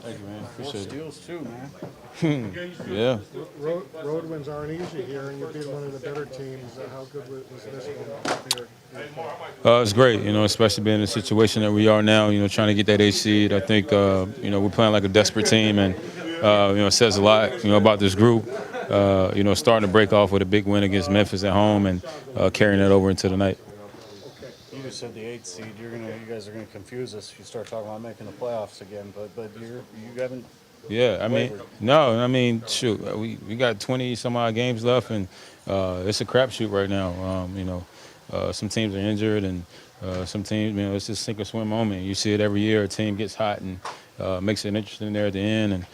Thank you, man. Appreciate it. 4 steals too, man. Yeah. Road wins aren't easy here, and you beat one of the better teams. How good was this one here? It's great, especially being in the situation that we are now, trying to get that 8 seed. I think, we're playing like a desperate team, and, it says a lot, about this group. Starting to break off with a big win against Memphis at home and carrying that over into the night. You just said the 8th seed. You guys are gonna confuse us if you start talking about making the playoffs again. But you haven't. Yeah, shoot, we got 20 some odd games left, and it's a crapshoot right now. Some teams are injured, and some teams, it's just sink or swim moment. You see it every year. A team gets hot and makes it interesting there at the end, and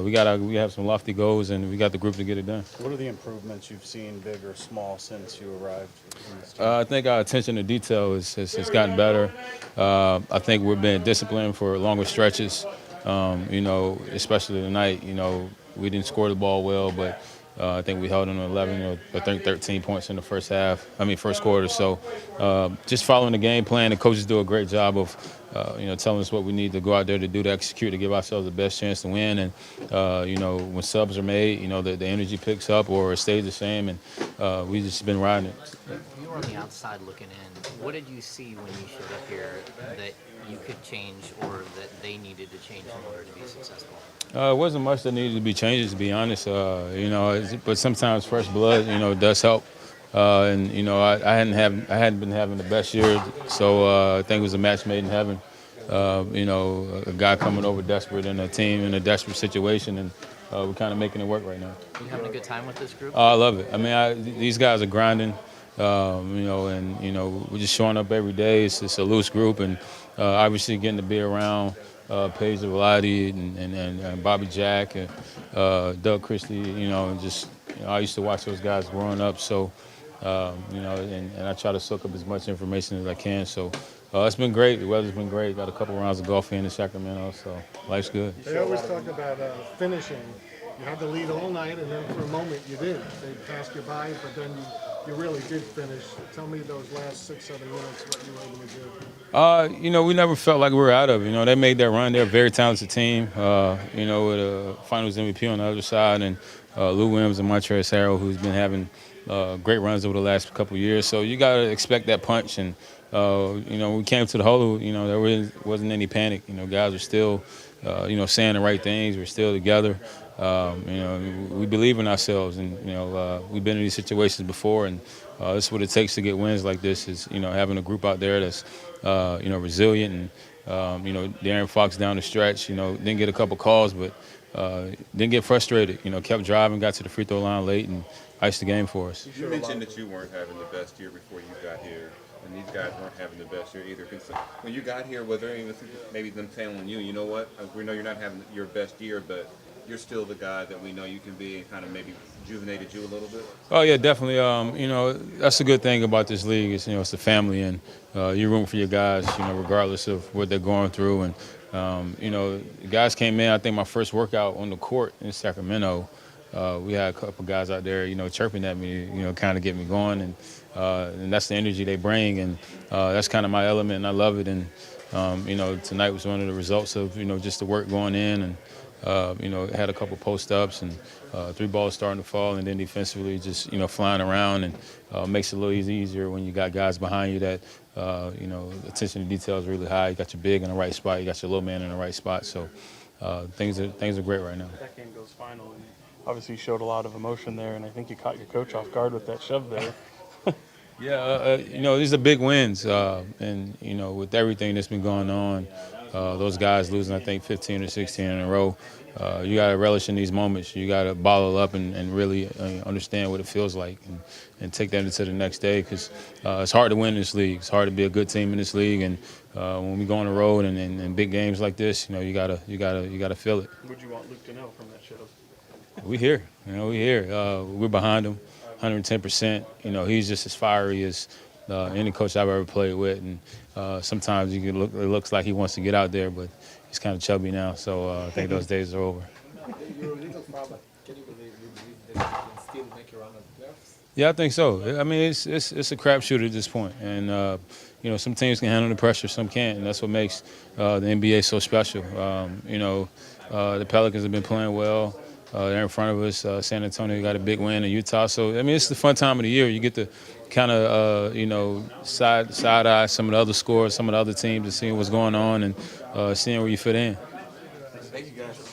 we have some lofty goals, and we got the group to get it done. What are the improvements you've seen, big or small, since you arrived in this team? I think our attention to detail has gotten better. I think we're being disciplined for longer stretches. Especially tonight, we didn't score the ball well, but I think we held them to 11 or I think 13 points in the first quarter. So just following the game plan, the coaches do a great job of, telling us what we need to go out there to do to execute, to give ourselves the best chance to win. And, when subs are made, the energy picks up or it stays the same, and we just been riding it. You were on the outside looking in. What did you see when you showed up here that you could change or that they needed to change in order to be successful? It wasn't much that needed to be changed, to be honest. But sometimes fresh blood, does help. I hadn't been having the best year, so I think it was a match made in heaven. A guy coming over desperate and a team in a desperate situation, and we're kind of making it work right now. Are you having a good time with this group? I love it. These guys are grinding, we're just showing up every day. It's a loose group, and obviously getting to be around Paige Velati and Bobby Jack and Doug Christie, and just I used to watch those guys growing up, so and I try to soak up as much information as I can. So it's been great. The weather's been great. Got a couple rounds of golf in Sacramento, so life's good. They always talk about finishing. You had the lead all night, and then for a moment you did. They passed you by, but then you really did finish. Tell me those last 6-7 minutes, what you were able to do. We never felt like we were out of it. They made that run. They're a very talented team, with a finals MVP on the other side, and Lou Williams and Montrezl Harrell, who's been having great runs over the last couple of years. So you got to expect that punch. And, we came to the hole, there really wasn't any panic. Guys were still, saying the right things. We're still together. We believe in ourselves, and we've been in these situations before, and this is what it takes to get wins like this. Is having a group out there that's resilient, and De'Aaron Fox down the stretch. Didn't get a couple calls, but didn't get frustrated. Kept driving, got to the free throw line late, and iced the game for us. You mentioned that you weren't having the best year before you got here, and these guys weren't having the best year either. When you got here, was there maybe them telling you, you know what, we know you're not having your best year, but you're still the guy that we know you can be, and kind of maybe rejuvenated you a little bit? Oh yeah, definitely. That's the good thing about this league is it's a family, and you room for your guys, regardless of what they're going through. And the guys came in. I think my first workout on the court in Sacramento, we had a couple guys out there, chirping at me, kind of get me going, and that's the energy they bring, and that's kind of my element, and I love it. And tonight was one of the results of just the work going in, and had a couple post-ups and 3 balls starting to fall, and then defensively just, flying around, and makes it a little easier when you got guys behind you that, attention to detail is really high. You got your big in the right spot. You got your little man in the right spot. So things are great right now. That game goes final, and obviously you showed a lot of emotion there, and I think you caught your coach off guard with that shove there. Yeah, these are big wins, and, with everything that's been going on, those guys losing, I think, 15 or 16 in a row, you got to relish in these moments. You got to bottle up and really understand what it feels like and take that into the next day, because it's hard to win in this league. It's hard to be a good team in this league, and when we go on the road and big games like this, you gotta feel it. Would you want Luke to know from that shove? We here, we're behind him, 110%. He's just as fiery as any coach I've ever played with, and sometimes it looks like he wants to get out there, but he's kind of chubby now, so I think those days are over. You're a little far, but can you believe that you can still make a run at the playoffs? Yeah, I think so. I mean, it's a crapshoot at this point, and some teams can handle the pressure, some can't, and that's what makes the NBA so special. The Pelicans have been playing well. They're in front of us. San Antonio got a big win in Utah, so I mean, it's the fun time of the year. You get to kind of side eye some of the other scores, some of the other teams, and seeing what's going on and seeing where you fit in. Thank you, guys.